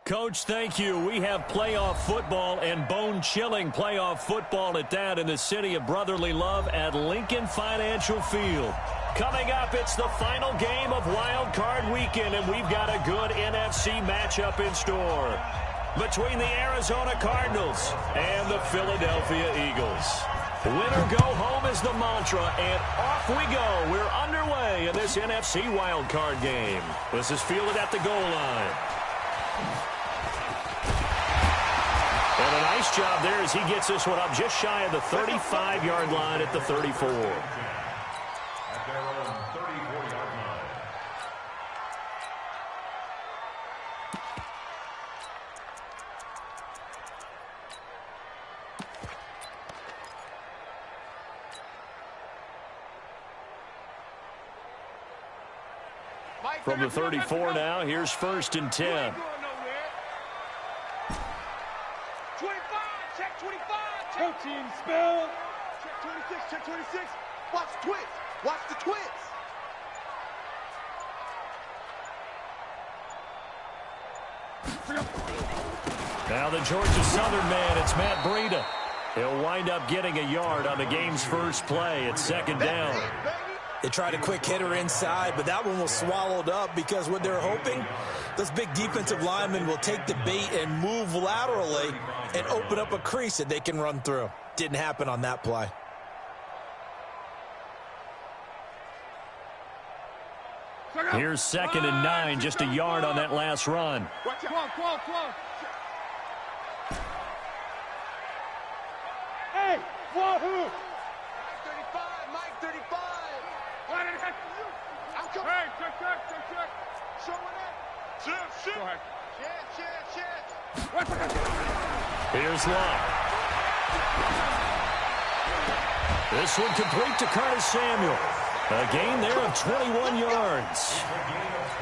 Coach, thank you. We have playoff football and bone-chilling playoff football at that in the city of brotherly love at Lincoln Financial Field. Coming up, it's the final game of Wild Card Weekend, and we've got a good NFC matchup in store between the Arizona Cardinals and the Philadelphia Eagles. Win or go home is the mantra, and off we go. We're underway in this NFC Wild Card game. This is fielded at the goal line. And a nice job there as he gets this one up just shy of the 35-yard line at the 34. At their own 34-yard line. From the 34 now, here's 1st and 10. 13 spell. Check 26, check 26. Watch the twins. Watch the twins. Now the Georgia Southern man, it's Matt Breida. He'll wind up getting a yard on the game's first play. It's 2nd down. They tried a quick hitter inside, but that one was swallowed up because what they're hoping, this big defensive lineman will take the bait and move laterally and open up a crease that they can run through. Didn't happen on that play. Here's 2nd and 9, just a yard on that last run. Come on. Hey, wahoo! Mike 35. I'm coming. Hey, check. Showing up. Shit. Go ahead. Shit. Here's Love. This one complete to Curtis Samuel. A gain there of 21 yards.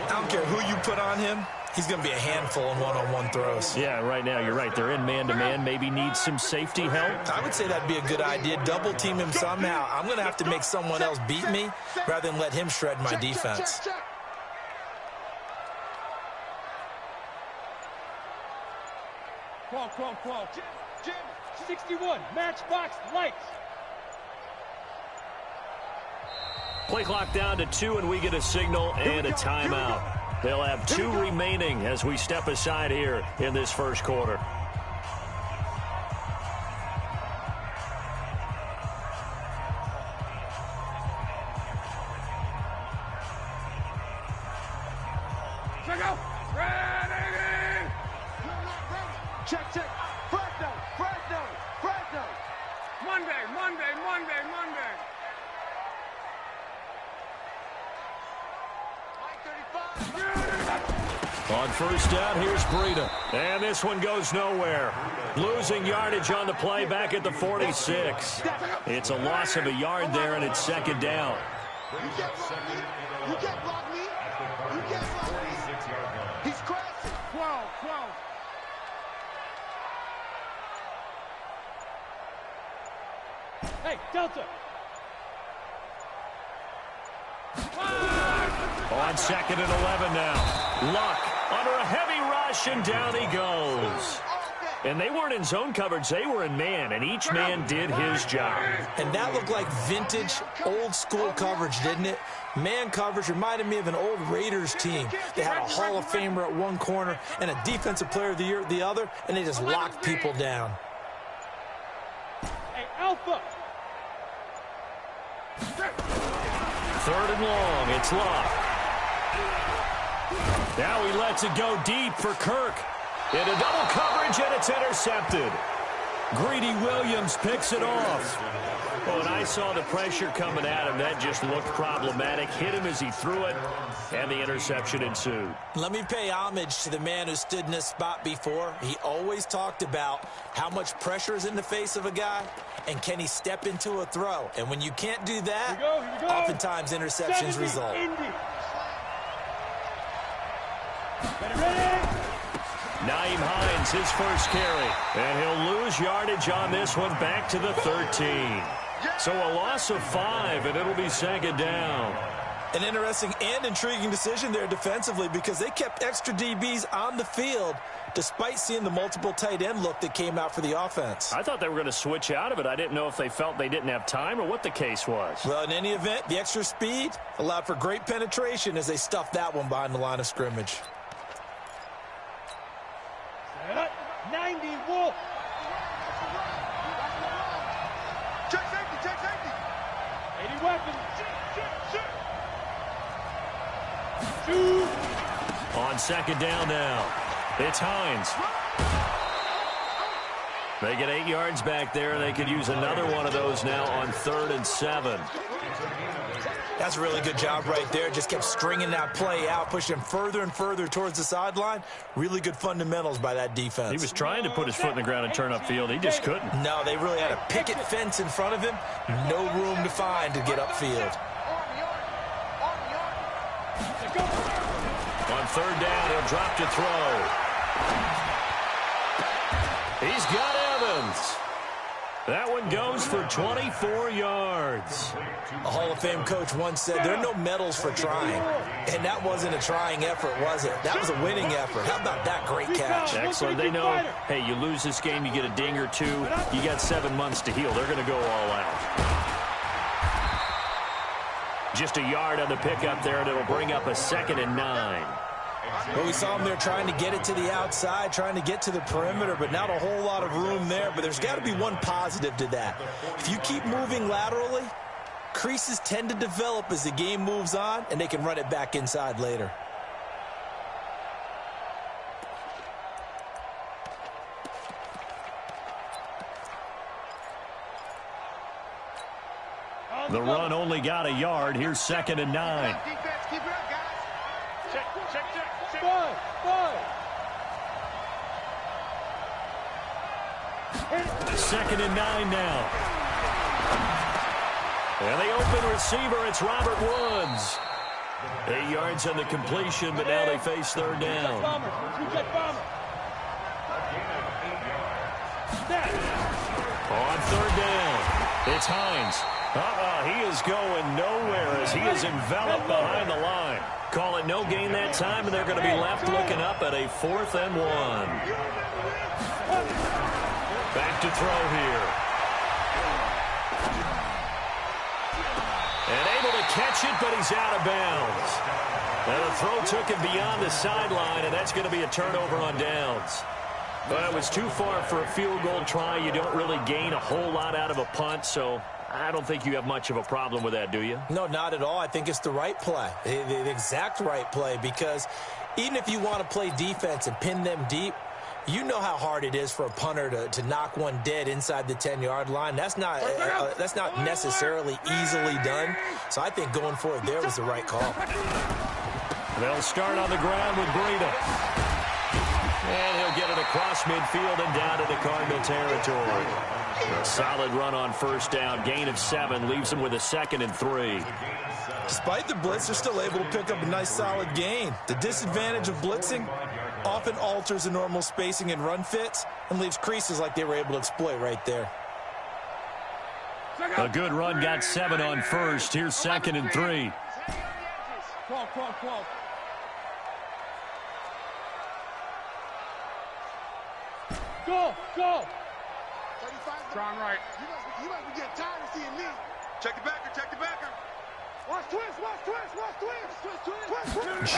I don't care who you put on him. He's going to be a handful in one-on-one throws. Yeah, right now, you're right. They're in man-to-man. Maybe needs some safety help. I would say that'd be a good idea. Double team him somehow. I'm going to have to make someone else beat me rather than let him shred my defense. Call. Jim, 61, matchbox lights. Play clock down to 2, and we get a signal and a timeout. They'll have 2 remaining as we step aside here in this first quarter. Check. Fresno. Monday. On 1st down, here's Breida. And this one goes nowhere. Losing yardage on the play back at the 46. It's a loss of a yard there, and it's 2nd down. You can't block me. He's crashing. 12. Hey, Delta. On 2nd and 11 now. Luck under a heavy rush, and down he goes. And they weren't in zone coverage. They were in man, and each man did his job. And that looked like vintage, old-school coverage, didn't it? Man coverage reminded me of an old Raiders team. They had a Hall of Famer at one corner and a Defensive Player of the Year at the other, and they just locked people down. Hey, Alpha. 3rd and long. It's Love. Now he lets it go deep for Kirk. Into double coverage, and it's intercepted. Greedy Williams picks it off. Oh, and I saw the pressure coming at him. That just looked problematic. Hit him as he threw it, and the interception ensued. Let me pay homage to the man who stood in this spot before. He always talked about how much pressure is in the face of a guy, and can he step into a throw. And when you can't do that, Here we go. oftentimes interceptions result. Ready? Naeem Hines, his first carry. And he'll lose yardage on this one back to the 13. So a loss of 5, and it'll be 2nd down. An interesting and intriguing decision there defensively because they kept extra DBs on the field despite seeing the multiple tight end look that came out for the offense. I thought they were going to switch out of it. I didn't know if they felt they didn't have time or what the case was. Well, in any event, the extra speed allowed for great penetration as they stuffed that one behind the line of scrimmage. 90 Wolf. Check safety, check safety. 80 weapons. Shoot. On second down now, it's Hines. They get 8 yards back there. They could use another one of those now on 3rd and 7. That's a really good job right there. Just kept stringing that play out, pushing further and further towards the sideline. Really good fundamentals by that defense. He was trying to put his foot in the ground and turn upfield. He just couldn't. No, they really had a picket fence in front of him. No room to find to get upfield. On 3rd down, he'll drop to throw. He's got Evans. That one goes for 24 yards. A Hall of Fame coach once said, there are no medals for trying. And that wasn't a trying effort, was it? That was a winning effort. How about that great catch? Excellent. They know, hey, you lose this game, you get a ding or two. You got 7 months to heal. They're going to go all out. Just a yard on the pickup there, and it'll bring up a 2nd and 9. Well, we saw him there trying to get it to the outside, trying to get to the perimeter, but not a whole lot of room there. But there's got to be one positive to that. If you keep moving laterally, creases tend to develop as the game moves on, and they can run it back inside later. The run only got a yard. Here's 2nd and 9. Defense, keep it up, guys. Check. 5. Second and 9 now. And the open receiver, it's Robert Woods. 8 yards on the completion, but now they face 3rd down. On 3rd down, it's Hines. He is going nowhere as he is enveloped behind the line. Call it no gain that time, and they're going to be left looking up at a 4th and 1. Back to throw here. And able to catch it, but he's out of bounds. And the throw took him beyond the sideline, and that's going to be a turnover on downs. But it was too far for a field goal try. You don't really gain a whole lot out of a punt, so I don't think you have much of a problem with that, do you? No, not at all. I think it's the right play, the exact right play, because even if you want to play defense and pin them deep, you know how hard it is for a punter to knock one dead inside the 10-yard line. That's not necessarily easily done. So I think going for it there was the right call. They'll start on the ground with Breida. And he'll get it across midfield and down into Cardinal territory. A solid run on 1st down. Gain of 7 leaves them with a 2nd and 3. Despite the blitz, they're still able to pick up a nice solid gain. The disadvantage of blitzing often alters the normal spacing and run fits and leaves creases like they were able to exploit right there. A good run got 7 on 1st. Here's 2nd and 3. Call. Go. Trying right. You must be getting tired of seeing me. Check the backer. Watch twist.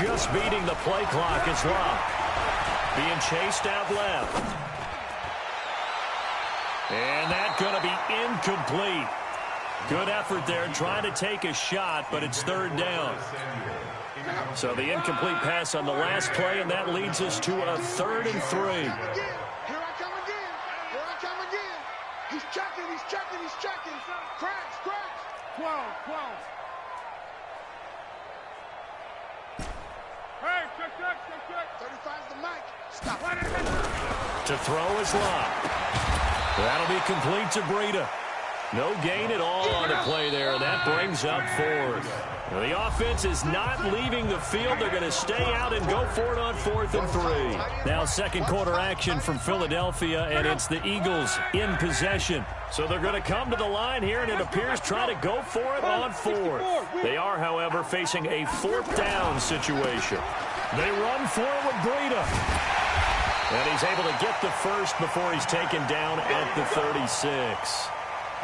Just beating the play clock is Locke. Being chased out left. And that's going to be incomplete. Good effort there trying to take a shot, but it's 3rd down. So the incomplete pass on the last play, and that leads us to a 3rd and 3. Here I come again. He's checking. Cracks. 12. Hey, check. 35's the mic. Stop. To throw is Locke. That'll be complete to Breida. No gain at all on the play there, and that brings up 4th. The offense is not leaving the field. They're going to stay out and go for it on 4th and 3. Now second quarter action from Philadelphia, and it's the Eagles in possession. So they're going to come to the line here, and it appears try to go for it on 4th. They are, however, facing a 4th down situation. They run for it with Breida. And he's able to get the first before he's taken down at the 36.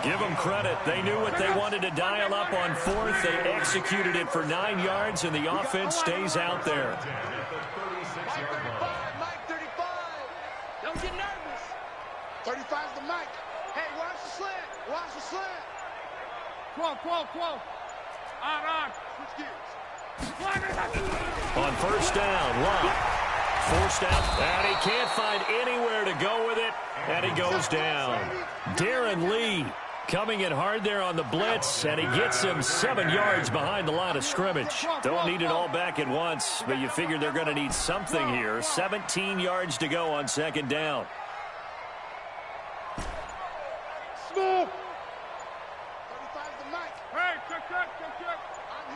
Give them credit. They knew what they wanted to dial up on 4th. They executed it for 9 yards, and the offense stays out there. Mike 35. Don't get nervous. 35's the Mike. Hey, watch the slant. Watch the slant. 12. On. Switch gears. On first down, Love. Forced out, and he can't find anywhere to go with it, and he goes down. Darren Lee coming in hard there on the blitz, and he gets him 7 yards behind the line of scrimmage. Don't need it all back at once, but you figure they're going to need something here. 17 yards to go on second down. Smooth. 35's the Mike. Hey, check. I'm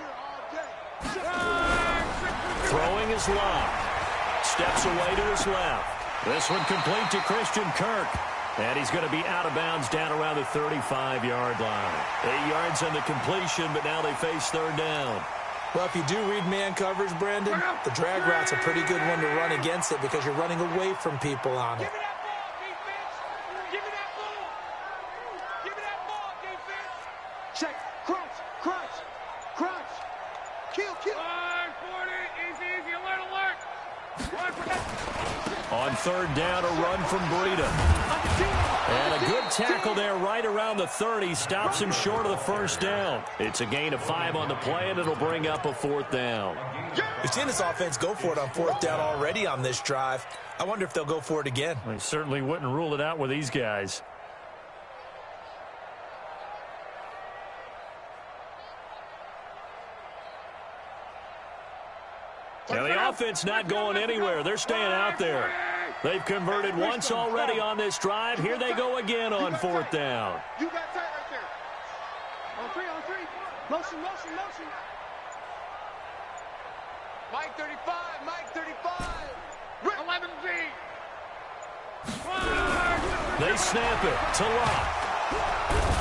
here all day. Throwing is Love. Steps away to his left. This one complete to Christian Kirk. And he's going to be out of bounds down around the 35-yard line. 8 yards on the completion, but now they face third down. Well, if you do read man coverage, Brandon, the drag route's a pretty good one to run against it because you're running away from people on it. Give me that ball, defense. Give me that ball, defense. Check. Crunch. Kill. 40. Easy. Alert. On third down, a run from Breida. And a good tackle there right around the 30. Stops him short of the first down. It's a gain of 5 on the play, and it'll bring up a 4th down. We've seen this offense go for it on 4th down already on this drive. I wonder if they'll go for it again. They certainly wouldn't rule it out with these guys. Now the offense not going anywhere. They're staying out there. They've converted once already on this drive. Here they go again on 4th down. You got tight right there. On three. Motion. Mike 35. 11Z. They snap it to Locke.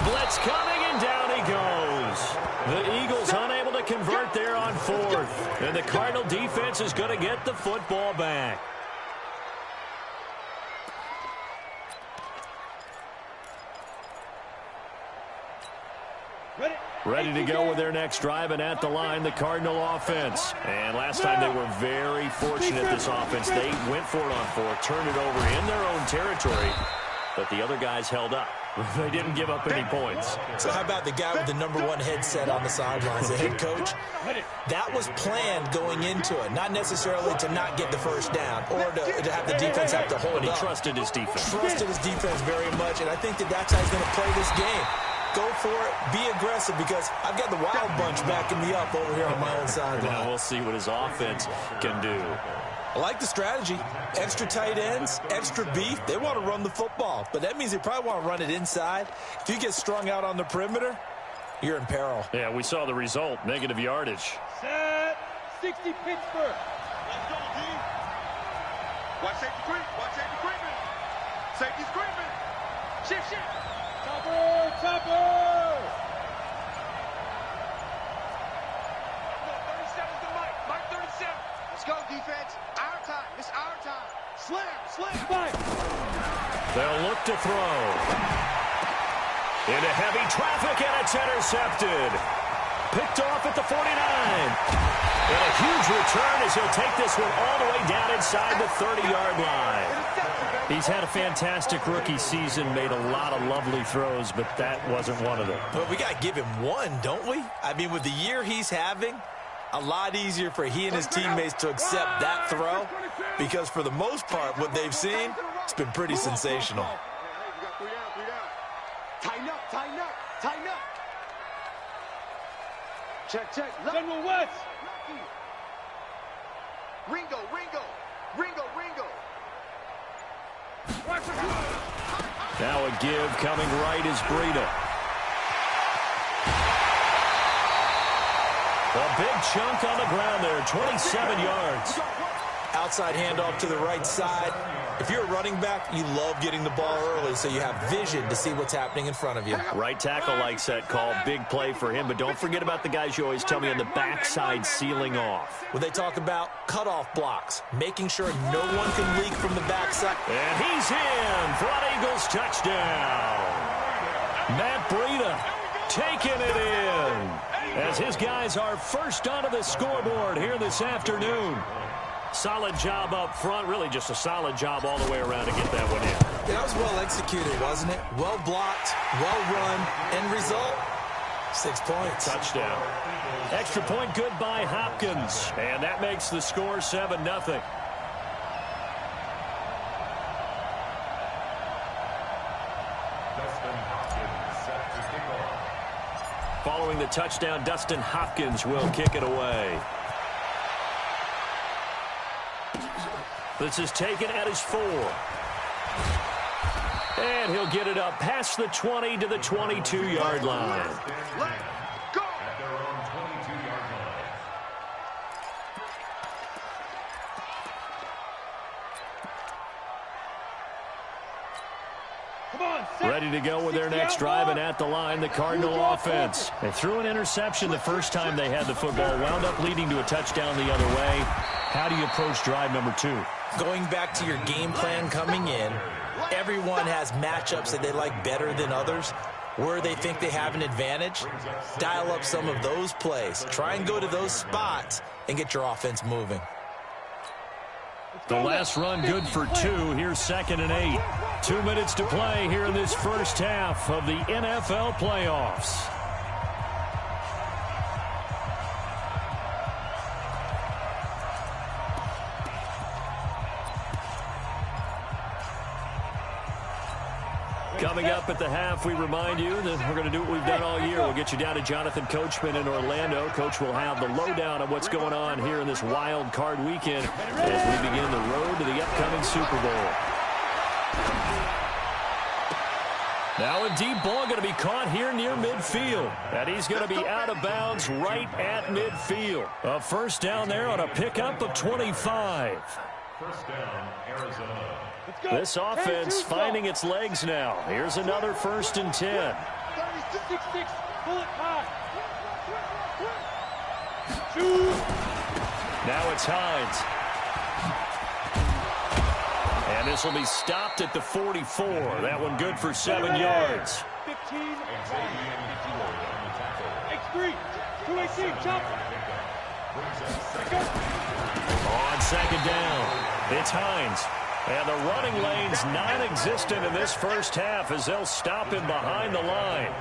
Blitz coming, and down he goes. The Eagles unable to convert there on 4th. And the Cardinal defense is going to get the football back. Ready to go with their next drive, and at the line, the Cardinal offense. And last time they were very fortunate, this offense. They went for it on 4th, turned it over in their own territory, but the other guys held up. They didn't give up any points. So how about the guy with the #1 headset on the sidelines, the head coach? That was planned going into it, not necessarily to not get the first down or to have the defense have to hold up. But he trusted his defense. Trusted his defense very much, and I think that's how he's going to play this game. Go for it, be aggressive, because I've got the Wild Bunch backing me up over here on my own sideline. Now we'll see what his offense can do. I like the strategy. Extra tight ends, extra beef. They want to run the football, but that means they probably want to run it inside. If you get strung out on the perimeter, you're in peril. Yeah, we saw the result, negative yardage. Set. 60 Pittsburgh. Let's go, D. Watch safety creeping. Safety's creeping. Shift. Topper. 37's the Mike 37. Let's go, defense. Our time. It's our time. Slam. Fight. They'll look to throw. Into heavy traffic, and it's intercepted. Picked off at the 49. And a huge return as he'll take this one all the way down inside the 30-yard line. He's had a fantastic rookie season, made a lot of lovely throws, but that wasn't one of them. But we got to give him one, don't we? I mean, with the year he's having, a lot easier for he and his teammates to accept that throw, because for the most part, what they've seen, it's been pretty sensational. Tighten up. Check. General West. Ringo. Now a give coming right is Breida. A big chunk on the ground there, 27 yards. Outside handoff to the right side. If you're a running back, you love getting the ball early so you have vision to see what's happening in front of you. Right tackle likes that call. Big play for him, but don't forget about the guys you always tell me on the backside sealing off. When they talk about cutoff blocks, making sure no one can leak from the backside. And he's in for an Eagles touchdown. Matt Breida taking it in as his guys are first onto the scoreboard here this afternoon. Solid job up front, really just a solid job all the way around to get that one in. Yeah, that was well executed, wasn't it? Well blocked, well run, end result, 6 points. Touchdown. Extra point good by Hopkins, and that makes the score 7-0. Following the touchdown, Dustin Hopkins will kick it away. This is taken at his 4. And he'll get it up past the 20 to the 22-yard line. Ready to go with their next drive, and at the line, the Cardinal offense. They threw an interception the first time they had the football, wound up leading to a touchdown the other way. How do you approach drive number 2? Going back to your game plan coming in, everyone has matchups that they like better than others, where they think they have an advantage. Dial up some of those plays. Try and go to those spots and get your offense moving. The last run good for 2. Here's 2nd and 8. 2 minutes to play here in this first half of the NFL playoffs. Coming up at the half, we remind you that we're going to do what we've done all year. We'll get you down to Jonathan Coachman in Orlando. Coach will have the lowdown on what's going on here in this wild card weekend as we begin the road to the upcoming Super Bowl. Now a deep ball going to be caught here near midfield. And he's going to be out of bounds right at midfield. A first down there on a pickup of 25. First down, Arizona. This offense finding its legs now. Here's another 1st and 10. 36, bullet high. Now it's Hines. And this will be stopped at the 44. That one good for 7 yards. 15. X3. 218. Jump. On 2nd down, it's Hines. And the running lane's non-existent in this first half as they'll stop him behind the line.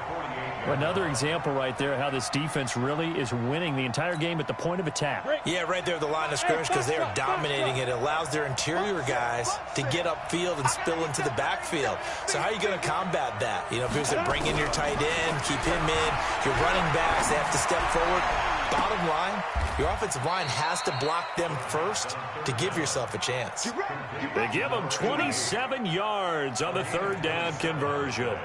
Another example right there how this defense really is winning the entire game at the point of attack. Yeah, right there at the line of scrimmage because they are dominating it. It allows their interior guys to get upfield and spill into the backfield. So how are you going to combat that? You know, because they bring in your tight end, keep him in. Your running backs, they have to step forward. Bottom line, your offensive line has to block them first to give yourself a chance. They give them 27 yards on the 3rd down conversion.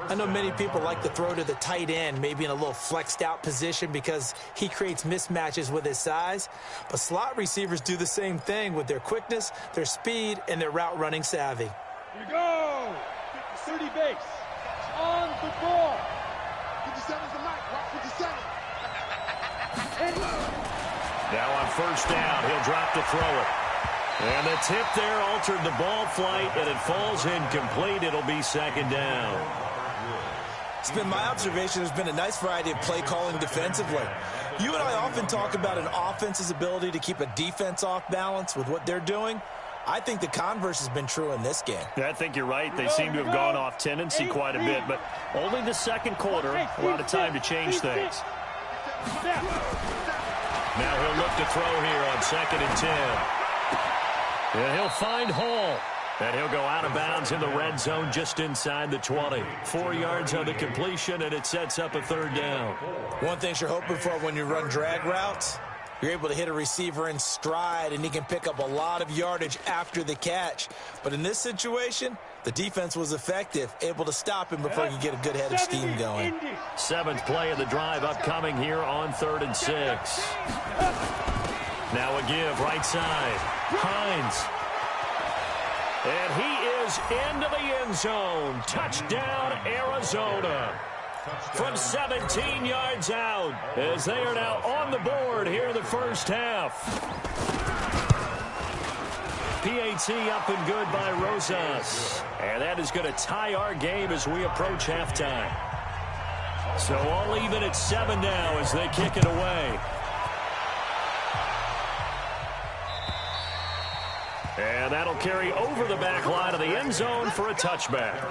I know many people like to throw to the tight end, maybe in a little flexed out position because he creates mismatches with his size. But slot receivers do the same thing with their quickness, their speed, and their route running savvy. Here we go. 30 base. On the ball. 57's the mic. Watch 57. Now on 1st down, he'll drop to throw it. And the tip there altered the ball flight, and it falls incomplete. It'll be 2nd down. It's been my observation there's been a nice variety of play calling defensively. You and I often talk about an offense's ability to keep a defense off balance with what they're doing. I think the converse has been true in this game. I think you're right. They seem to have gone off tendency quite a bit, but only the 2nd quarter, a lot of time to change things. Now he'll look to throw here on 2nd and 10. And he'll find Hall. And he'll go out of bounds in the red zone just inside the 20. 4 yards on the completion, and it sets up a 3rd down. One thing you're hoping for when you run drag routes, you're able to hit a receiver in stride, and he can pick up a lot of yardage after the catch. But in this situation, The defense was effective, able to stop him before he could get a good head of steam going. 7th play of the drive upcoming here on 3rd and 6. Now a give, right side. Hines. And he is into the end zone. Touchdown, Arizona. From 17 yards out, as they are now on the board here in the first half. PAT up and good by Rosas. And that is going to tie our game as we approach halftime. So all even at 7 now as they kick it away. And that'll carry over the back line of the end zone for a touchback.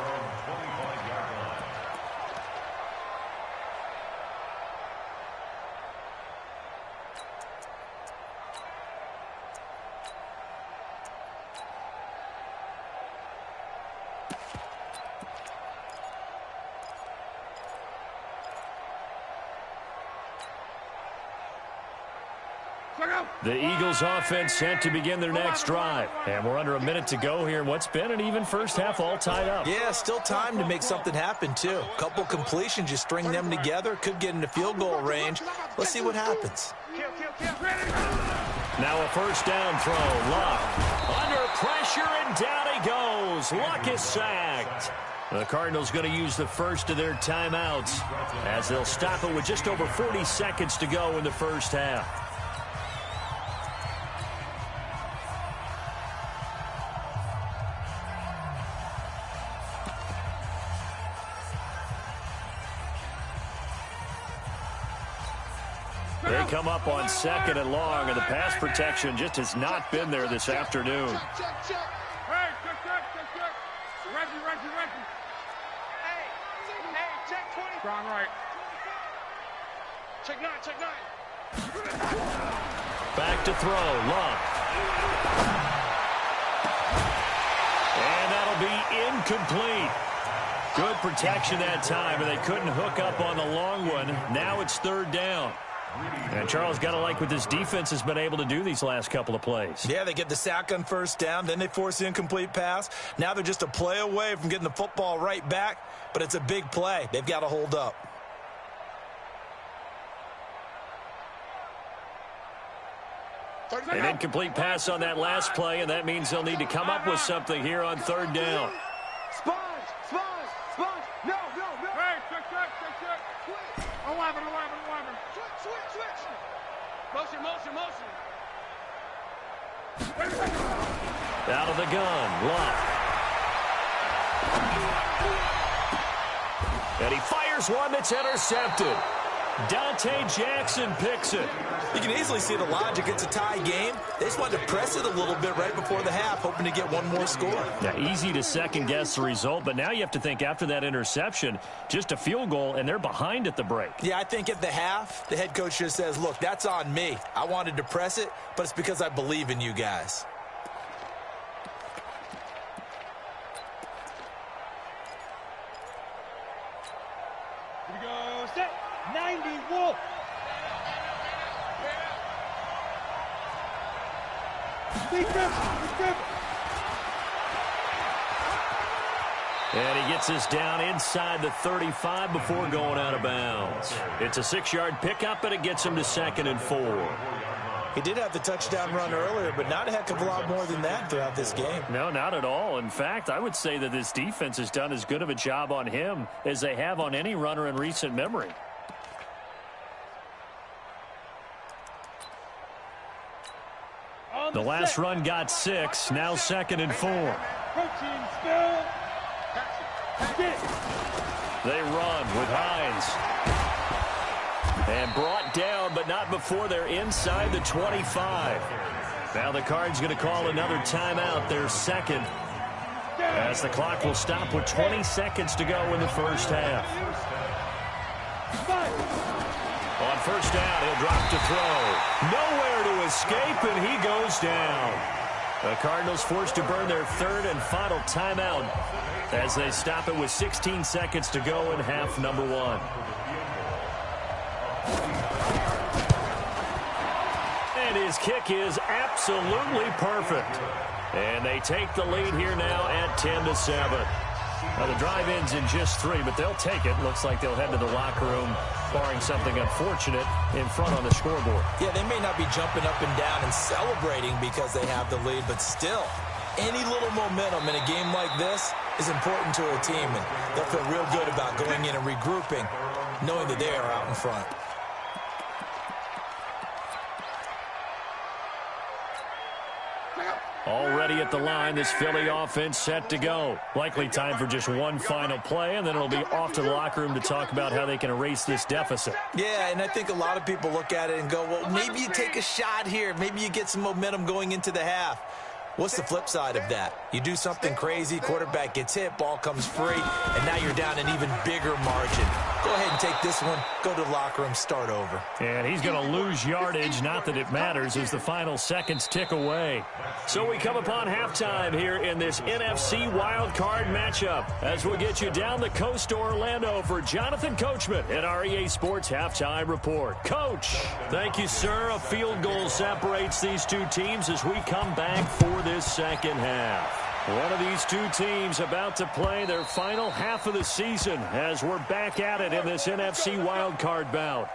The Eagles offense sent to begin their next drive. And we're under a minute to go here in what's been an even first half, all tied up. Yeah, still time to make something happen, too. A couple completions, you string them together, could get into field goal range. Let's see what happens. Now a first down throw. Luck under pressure, and down he goes. Luck is sacked. The Cardinals going to use the first of their timeouts as they'll stop it with just over 40 seconds to go in the first half. They come up on 2nd and long, and the pass protection just has not been there this afternoon. Hey, check. Reggie. Hey, check 20. Strong right. Check 9. Back to throw. Luck. And that'll be incomplete. Good protection that time, and they couldn't hook up on the long one. Now it's 3rd down. And Charles, got to like what this defense has been able to do these last couple of plays. Yeah, they get the sack on first down, then they force the incomplete pass. Now they're just a play away from getting the football right back, but it's a big play. They've got to hold up. An incomplete pass on that last play, and that means they'll need to come up with something here on 3rd down. Sponge. No. Hey, check. 11. Switch. Motion. Out of the gun, Luck. And he fires one that's intercepted. Dante Jackson picks it. You can easily see the logic. It's a tie game. They just wanted to press it a little bit right before the half, hoping to get one more score. Yeah, easy to second-guess the result, but now you have to think after that interception, just a field goal, and they're behind at the break. Yeah, I think at the half, the head coach just says, look, that's on me. I wanted to press it, but it's because I believe in you guys. Here we go. Set. 90, Wolf. And he gets us down inside the 35 before going out of bounds. It's a 6-yard pickup, and it gets him to 2nd and 4. He did have the touchdown run earlier, but not a heck of a lot more than that throughout this game. No, not at all. In fact, I would say that this defense has done as good of a job on him as they have on any runner in recent memory. The last run got 6, now 2nd and 4. They run with Hines. And brought down, but not before they're inside the 25. Now the Cards going to call another timeout, their 2nd, as the clock will stop with 20 seconds to go in the first half. On first down, he'll drop to throw. Nowhere to escape, and he goes down. The Cardinals forced to burn their 3rd and final timeout as they stop it with 16 seconds to go in half number 1. And his kick is absolutely perfect. And they take the lead here now at 10-7. Now, the drive ends in just 3, but they'll take it. Looks like they'll head to the locker room, barring something unfortunate, in front on the scoreboard. Yeah, they may not be jumping up and down and celebrating because they have the lead, but still, any little momentum in a game like this is important to a team, and they'll feel real good about going in and regrouping, knowing that they are out in front. Already at the line, this Philly offense set to go. Likely time for just one final play, and then it'll be off to the locker room to talk about how they can erase this deficit. Yeah, and I think a lot of people look at it and go, well, maybe you take a shot here. Maybe you get some momentum going into the half. What's the flip side of that? You do something crazy, quarterback gets hit, ball comes free, and now you're down an even bigger margin. Go ahead and take this one, go to the locker room, start over. And he's going to lose yardage, not that it matters, as the final seconds tick away. So we come upon halftime here in this NFC wildcard matchup as we'll get you down the coast to Orlando for Jonathan Coachman at our EA Sports Halftime Report. Coach, thank you, sir. A field goal separates these two teams as we come back for this second half. One of these two teams about to play their final half of the season as we're back at it in this NFC wildcard bout.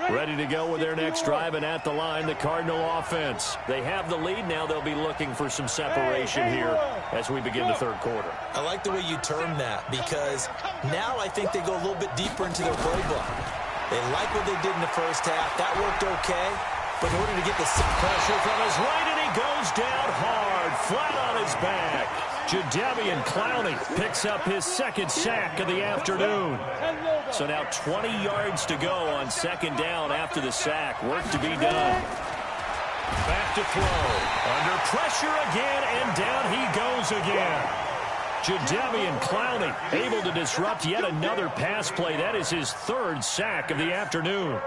Ready to go with their next drive, and at the line, the Cardinal offense. They have the lead. Now they'll be looking for some separation here as we begin the third quarter. I like the way you term that, because now I think they go a little bit deeper into their playbook. They like what they did in the first half. That worked okay. But in order to get the pressure from his right, and he goes down hard, flat on his back. Jadeveon Clowney picks up his second sack of the afternoon. So now 20 yards to go on second down after the sack. Work to be done. Back to throw. Under pressure again, and down he goes again. Jadeveon Clowney able to disrupt yet another pass play. That is his third sack of the afternoon.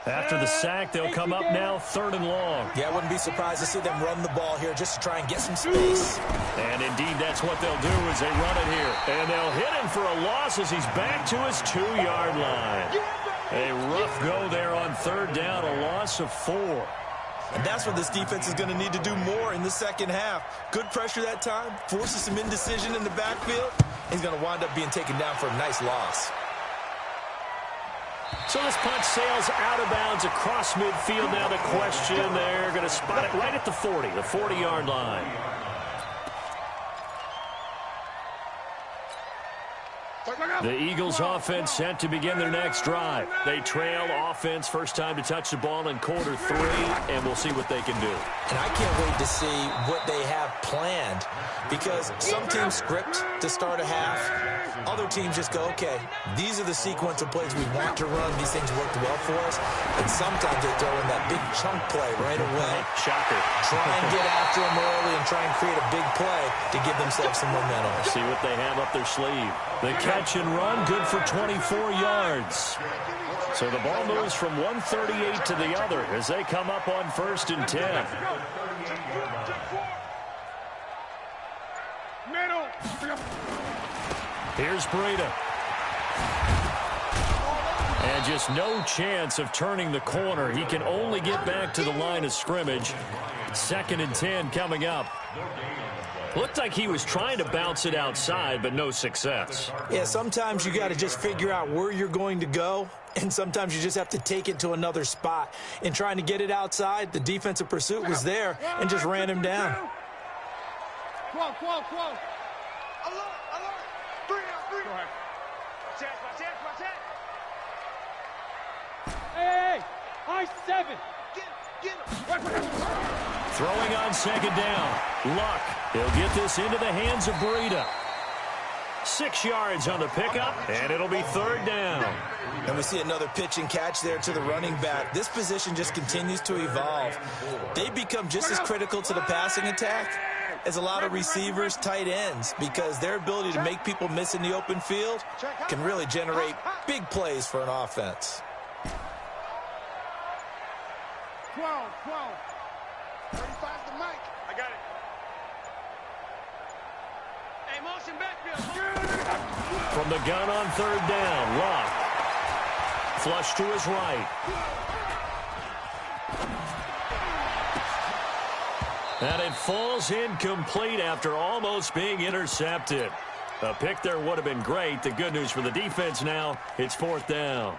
After the sack, they'll come up now third and long. Yeah, I wouldn't be surprised to see them run the ball here just to try and get some space. And indeed, that's what they'll do as they run it here. And they'll hit him for a loss as he's back to his 2-yard line. A rough go there on third down, a loss of 4. And that's what this defense is going to need to do more in the second half. Good pressure that time, forces some indecision in the backfield. He's going to wind up being taken down for a nice loss. So this punt sails out of bounds across midfield. Now the question, they're going to spot it right at the 40, the 40-yard line. The Eagles offense set to begin their next drive. They trail offense, first time to touch the ball in quarter 3, and we'll see what they can do. And I can't wait to see what they have planned, because some teams script to start a half. Other teams just go, okay, these are the sequence of plays we want to run. These things worked well for us. And sometimes they throw in that big chunk play right away. Shocker. Try and get after them early and try and create a big play to give themselves some momentum. See what they have up their sleeve. The catch and run, good for 24 yards. So the ball moves from 138 to the other as they come up on 1st and 10. Here's Breida. And just no chance of turning the corner. He can only get back to the line of scrimmage. 2nd and 10 coming up. Looked like he was trying to bounce it outside, but no success. Yeah, sometimes you got to just figure out where you're going to go, and sometimes you just have to take it to another spot. In trying to get it outside, the defensive pursuit was there and just ran him down. Alert! Three out. Watch it. Hey! I-7! Get him! Throwing on second down. Luck. He'll get this into the hands of Breida. 6 yards on the pickup, and it'll be 3rd down. And we see another pitch and catch there to the running back. This position just continues to evolve. They become just as critical to the passing attack as a lot of receivers, tight ends, because their ability to make people miss in the open field can really generate big plays for an offense. 12. 35's the mic. I got it. Hey, motion backfield. from the gun on third down. Luck. Flush to his right. And it falls incomplete after almost being intercepted. A pick there would have been great. The good news for the defense now, it's fourth down.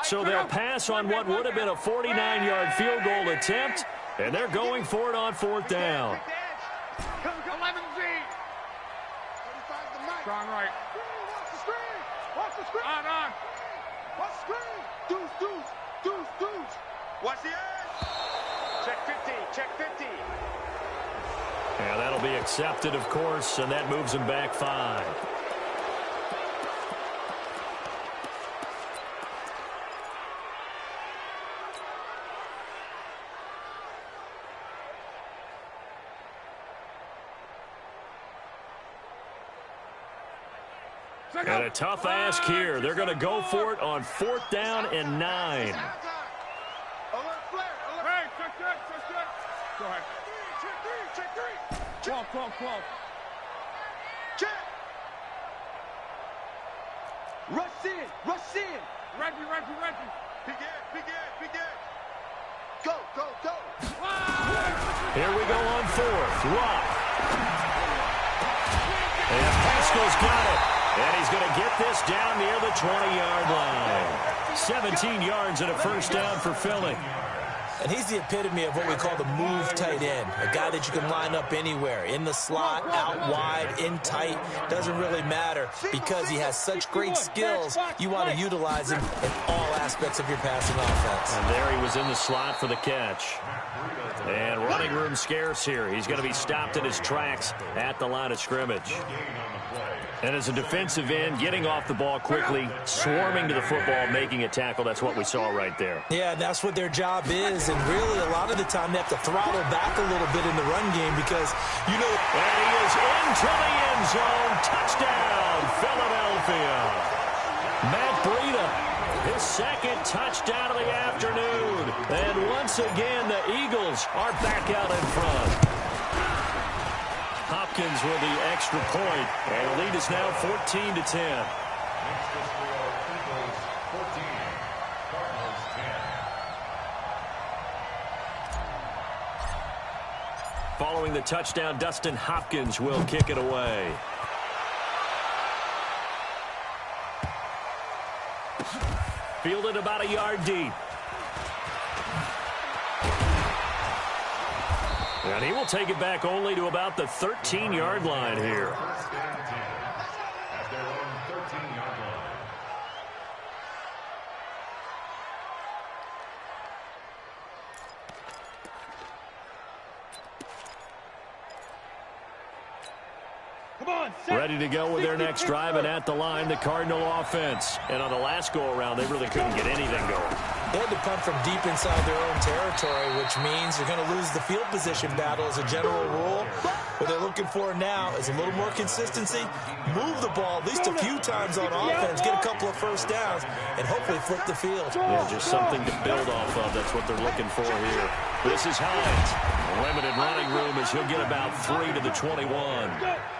So they'll pass on what would have been a 49-yard field goal attempt, and they're going for it on fourth down. Strong right. Watch the screen. Watch the screen. On. Watch the screen. Deuce. Watch the edge. Check 50. Check 50. Yeah, that'll be accepted, of course, and that moves them back 5. And a tough ask here. They're going to go for it on fourth down and 9. Alert flare. Hey, check. Go ahead. Check 3. 12. Check. Rush in. Reggie. Begin. Go. Here we go on fourth. Luck. And Pascal's got it. And he's going to get this down near the 20-yard line. 17 yards and a first down for Philly. And he's the epitome of what we call the move tight end, a guy that you can line up anywhere, in the slot, out wide, in tight, doesn't really matter because he has such great skills. You want to utilize him in all aspects of your passing offense. And there he was in the slot for the catch. And running room scarce here. He's going to be stopped in his tracks at the line of scrimmage. And as a defensive end, getting off the ball quickly, swarming to the football, making a tackle, that's what we saw right there. Yeah, that's what their job is, and really a lot of the time they have to throttle back a little bit in the run game because, you know... And he is into the end zone. Touchdown, Philadelphia. Matt Breida, his second touchdown of the afternoon. And once again, the Eagles are back out in front. Hopkins with the extra point, and the lead is now 14-10. Following the touchdown, Dustin Hopkins will kick it away. Fielded about a yard deep. And he will take it back only to about the 13-yard line here. At their own 13-yard line. Ready to go with their next drive, and at the line, the Cardinal offense. And on the last go-around, they really couldn't get anything going. They had to punt from deep inside their own territory, which means you're going to lose the field position battle as a general rule. What they're looking for now is a little more consistency, move the ball at least a few times on offense, get a couple of first downs, and hopefully flip the field. Yeah, just something to build off of. That's what they're looking for here. This is Hines. Limited running room as he'll get about 3 to the 21.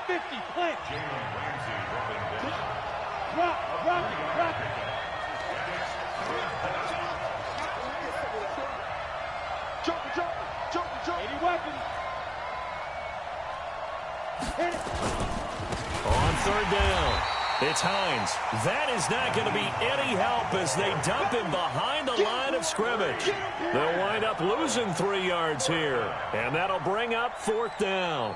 50, plant. Drop. Jump. 80 weapons. Hit it. On third down, it's Hines. That is not going to be any help as they dump him behind the line of scrimmage. They'll wind up losing 3 yards here, and that'll bring up fourth down.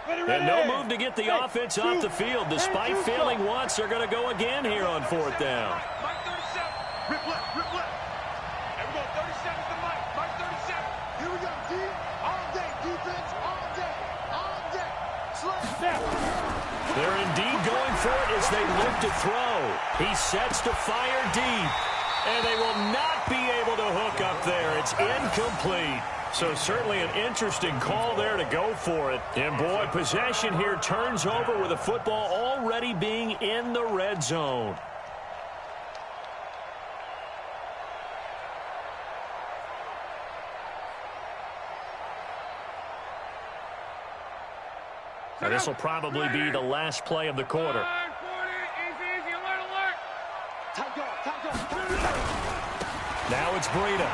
And no move to get the offense off the field. Despite failing once, they're going to go again here on fourth down. Mike 37. Rip left. And we go 37 to Mike. Mike 37. Here we go, D. All day. Defense. All day. Slap. They're indeed going for it as they look to throw. He sets to fire deep, and they will not be able to hook up there. It's incomplete. So certainly an interesting call there to go for it. And boy, possession here turns over with the football already being in the red zone. Now, this will probably be the last play of the quarter. Now it's Breida.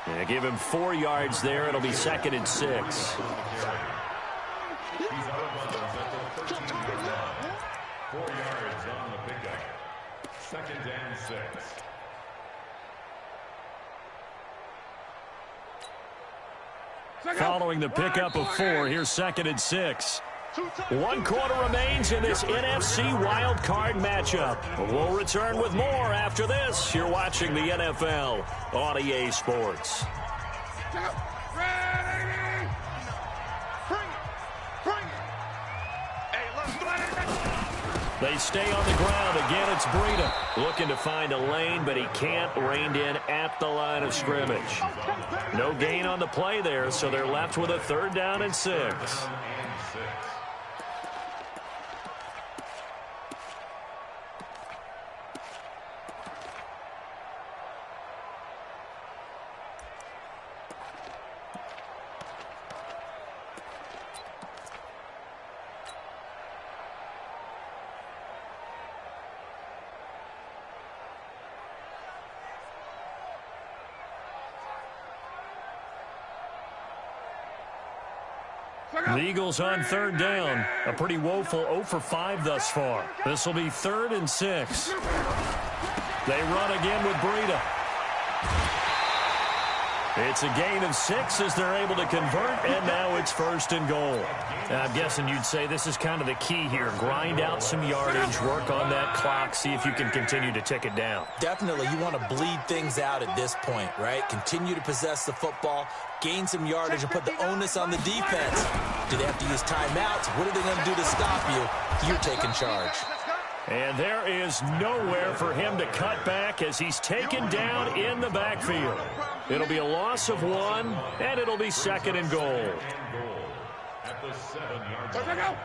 Yeah, give him 4 yards there. It'll be 2nd and 6. He's out of bounds at the 13-yard line. 4 yards on the pickup. 2nd and 6. Following the pickup of 4, here's 2nd and 6. 1 quarter remains in this NFC Wild Card matchup. We'll return with more after this. You're watching the NFL on EA Sports. They stay on the ground. Again, it's Breida looking to find a lane, but he can't. Reined in at the line of scrimmage. No gain on the play there, so they're left with a 3rd down and 6. The Eagles on 3rd down. A pretty woeful 0 for 5 thus far. This will be 3rd and 6. They run again with Breida. It's a gain of 6 as they're able to convert, and now it's 1st and goal. I'm guessing you'd say this is kind of the key here. Grind out some yardage, work on that clock, see if you can continue to tick it down. Definitely, you want to bleed things out at this point, right? Continue to possess the football, gain some yardage, and put the onus on the defense. Do they have to use timeouts? What are they going to do to stop you? You're taking charge. And there is nowhere for him to cut back as he's taken down in the backfield. It'll be a loss of 1, and it'll be 2nd and goal. At the 7-yard line.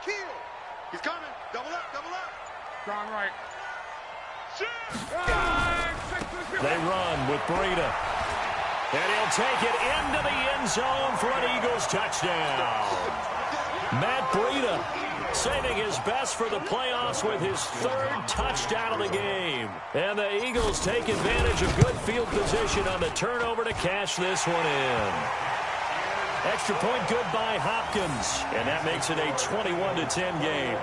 Kill. He's coming. Double up. Gone right. They run with Breida. And he'll take it into the end zone for an Eagles touchdown. Matt Breida saving his best for the playoffs with his 3rd touchdown of the game. And the Eagles take advantage of good field position on the turnover to cash this one in. Extra point good by Hopkins. And that makes it a 21-10 game.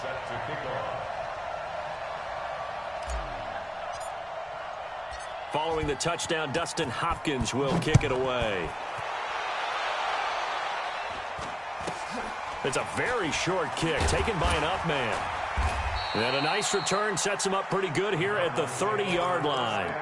Set to kick off. Following the touchdown, Dustin Hopkins will kick it away. It's a very short kick taken by an up man. And a nice return sets him up pretty good here at the 30-yard line.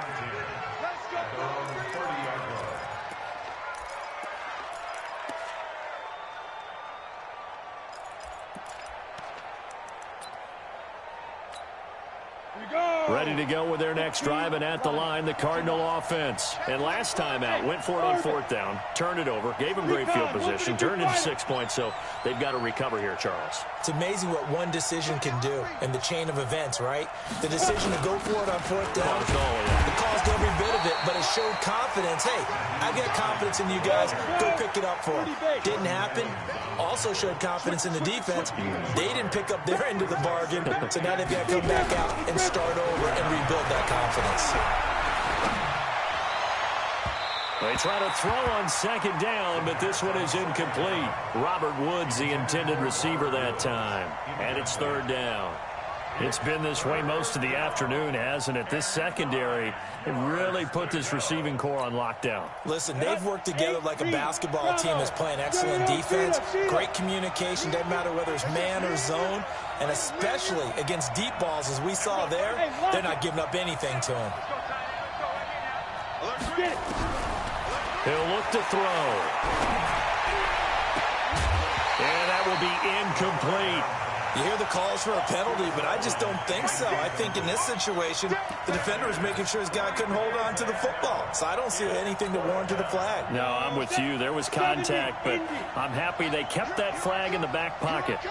Ready to go with their next drive, and at the line, the Cardinal offense. And last time out, went for it on 4th down, turned it over, gave them great field position, turned into 6 points, so they've got to recover here, Charles. It's amazing what one decision can do in the chain of events, right? The decision to go for it on 4th down, it caused every bit of it, but it showed confidence. Hey, I got confidence in you guys. Go pick it up for them. Didn't happen. Also showed confidence in the defense. They didn't pick up their end of the bargain, so now they've got to come back out and start over and rebuild that confidence. They try to throw on 2nd down, but this one is incomplete. Robert Woods, the intended receiver that time. And it's 3rd down. It's been this way most of the afternoon, hasn't it? This secondary really put this receiving core on lockdown. Listen, they've worked together like a basketball team that's playing excellent defense, great communication, doesn't matter whether it's man or zone, and especially against deep balls, as we saw there, they're not giving up anything to him. He'll look to throw. And that will be incomplete. You hear the calls for a penalty, but I just don't think so. I think in this situation, the defender was making sure his guy couldn't hold on to the football. So I don't see anything to warrant the flag. No, I'm with you. There was contact, but I'm happy they kept that flag in the back pocket. Check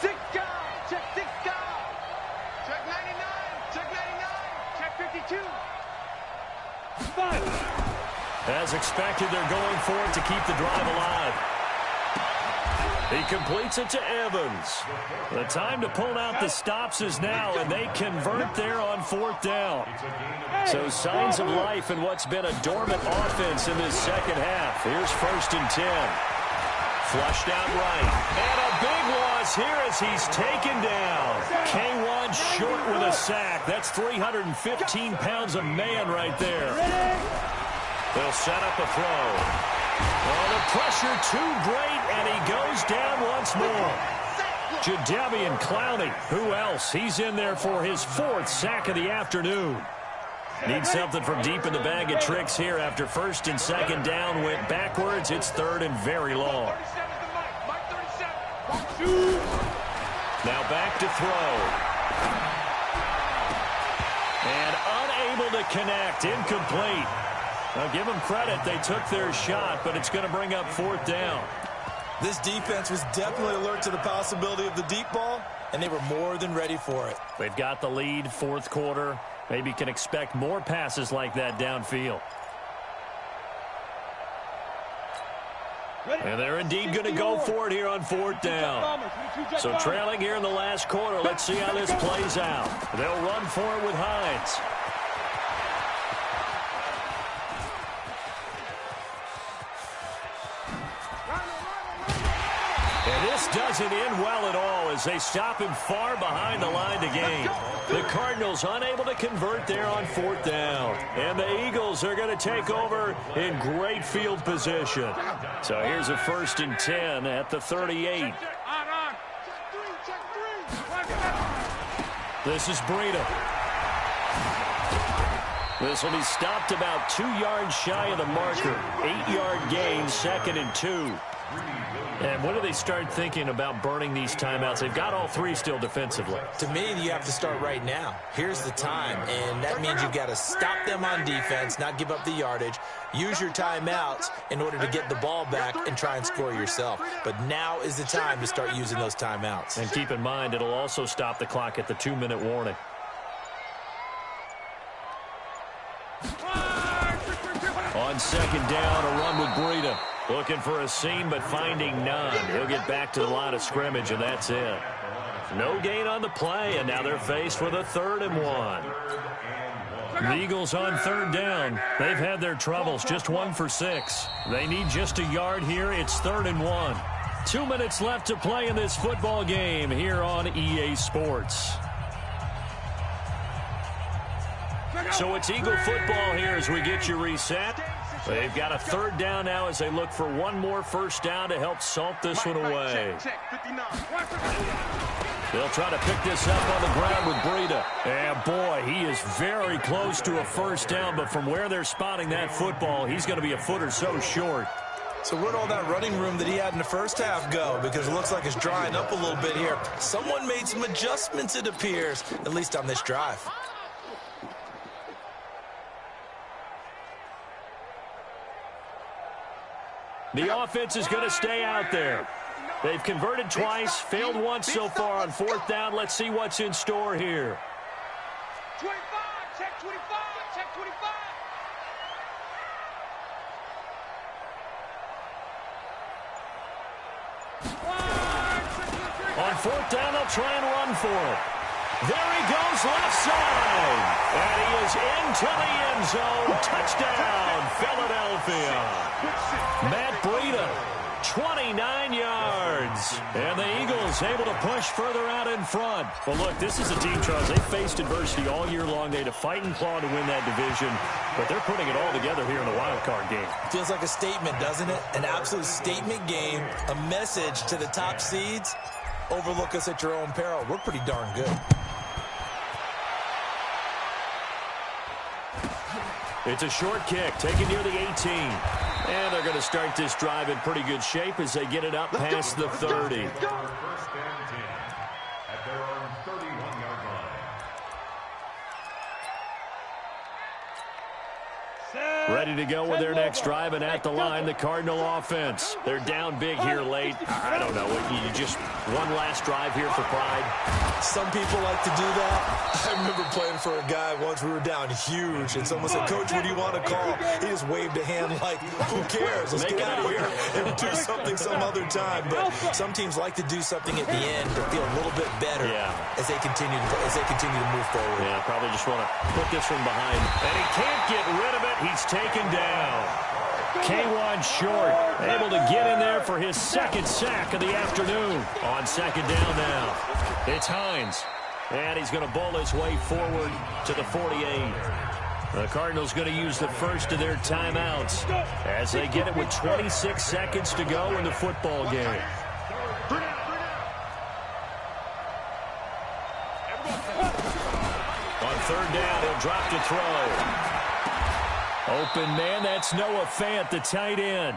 6 guard. Check 99. Check 99. Check 52. As expected, they're going for it to keep the drive alive. He completes it to Evans. The time to pull out the stops is now, and they convert there on 4th down. So signs of life in what's been a dormant offense in this second half. Here's 1st and 10. Flushed out right. And a big loss here as he's taken down. K1 short with a sack. That's 315 pounds of man right there. They'll set up a throw. Well, the pressure too great, and he goes down once more. Jadeveon Clowney, who else? He's in there for his 4th sack of the afternoon. Needs something from deep in the bag of tricks here after 1st and 2nd down went backwards. It's 3rd and very long. Now back to throw. And unable to connect, incomplete. Now, give them credit. They took their shot, but it's going to bring up 4th down. This defense was definitely alert to the possibility of the deep ball, and they were more than ready for it. They've got the lead, 4th quarter. Maybe can expect more passes like that downfield. And they're indeed going to go for it here on 4th down. So trailing here in the last quarter. Let's see how this plays out. They'll run for it with Hines. And this doesn't end well at all as they stop him far behind the line to gain. The Cardinals unable to convert there on 4th down. And the Eagles are going to take over in great field position. So here's a 1st and 10 at the 38. This is Breida. This will be stopped about 2 yards shy of the marker. 8-yard gain, 2nd and 2. And when do they start thinking about burning these timeouts? They've got all 3 still defensively. To me, you have to start right now. Here's the time, and that means you've got to stop them on defense, not give up the yardage, use your timeouts in order to get the ball back and try and score yourself. But now is the time to start using those timeouts. And keep in mind, it'll also stop the clock at the 2-minute warning. On 2nd down, a run with Breida. Looking for a seam, but finding none. He'll get back to the line of scrimmage, and that's it. No gain on the play, and now they're faced with a 3rd and 1. The Eagles on 3rd down. They've had their troubles, just 1 for 6. They need just a yard here. It's 3rd and 1. 2 minutes left to play in this football game here on EA Sports. So it's Eagle football here as we get you reset. They've got a 3rd down now as they look for one more 1st down to help salt this one away. They'll try to pick this up on the ground with Breida. And boy, he is very close to a 1st down, but from where they're spotting that football, he's going to be a foot or so short. So where'd all that running room that he had in the 1st half go? Because it looks like it's drying up a little bit here. Someone made some adjustments, it appears, at least on this drive. The offense is going to stay out there. They've converted twice, failed once so far on 4th down. Let's see what's in store here. 25, check 25, check 25. On 4th down, they'll try and run for it. There he goes, left side. And he is into the end zone. Touchdown, Philadelphia. Matt Breida 29 yards. And the Eagles able to push further out in front. Well, look, this is a team, Charles. They faced adversity all year long. They had to fight and claw to win that division. But they're putting it all together here in the wild card game. Feels like a statement, doesn't it? An absolute statement game. A message to the top seeds. Overlook us at your own peril. We're pretty darn good. It's a short kick taken near the 18. And they're going to start this drive in pretty good shape as they get it up past the 30. First and 10 at their own 31-yard line. Ready to go with their next drive, and at the line, the Cardinal offense. They're down big here late. I don't know. You just one last drive here for pride. Some people like to do that. I remember playing for a guy once. We were down huge, and someone said, "Coach, what do you want to call?" He just waved a hand like, "Who cares? Let's get out of here and do something some other time." But some teams like to do something at the end to feel a little bit better as they continue to move forward. Yeah, probably just want to put this one behind. And he can't get rid of it. He's taken down. A1 short, able to get in there for his second sack of the afternoon. On second down now, it's Hines. And he's going to bowl his way forward to the 48. The Cardinals going to use the first of their timeouts as they get it with 26 seconds to go in the football game. On third down, he'll drop to throw. Open man, that's Noah Fant, the tight end.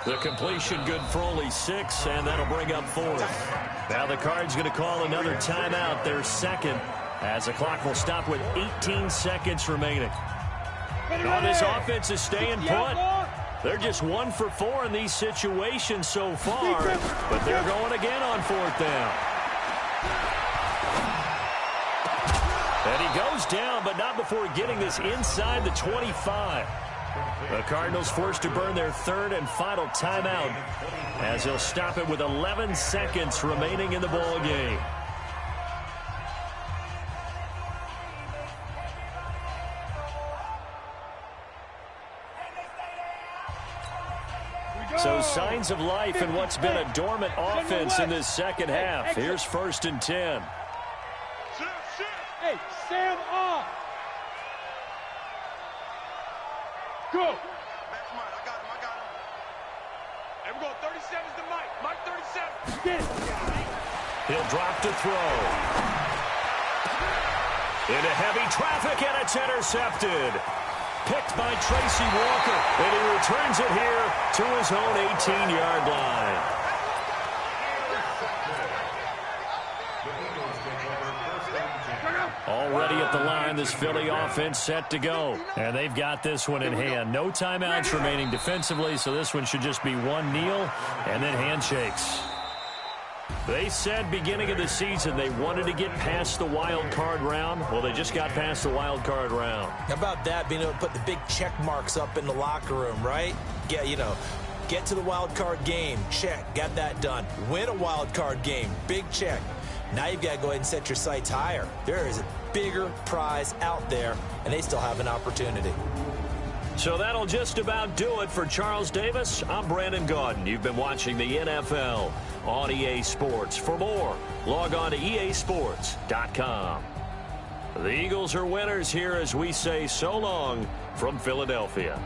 The completion good for only 6, and that'll bring up 4th. Now the Cards going to call another timeout, their second, as the clock will stop with 18 seconds remaining. Now this offense is staying put. They're just 1 for 4 in these situations so far, but they're going again on 4th down. And he goes down, but not before getting this inside the 25. The Cardinals forced to burn their third and final timeout as they'll stop it with 11 seconds remaining in the ball game. So signs of life in what's been a dormant offense in this second half. Here's 1st and 10. Hey, stand up. Go. That's mine. I got him. Hey, we're going 37's to Mike. Mike 37. Get it. He'll drop to throw. Into heavy traffic, and it's intercepted. Picked by Tracy Walker, and he returns it here to his own 18-yard line. Already at the line, this Philly offense set to go. And they've got this one in hand. No timeouts remaining defensively, so this one should just be one kneel and then handshakes. They said beginning of the season they wanted to get past the wild card round. Well, they just got past the wild card round. How about that, being able to put the big check marks up in the locker room, right? Yeah, you know, get to the wild card game, check, got that done. Win a wild card game, big check. Now you've got to go ahead and set your sights higher. There is a bigger prize out there, and they still have an opportunity. So that'll just about do it for Charles Davis. I'm Brandon Gaudin. You've been watching the NFL on EA Sports. For more, log on to easports.com. The Eagles are winners here as we say so long from Philadelphia.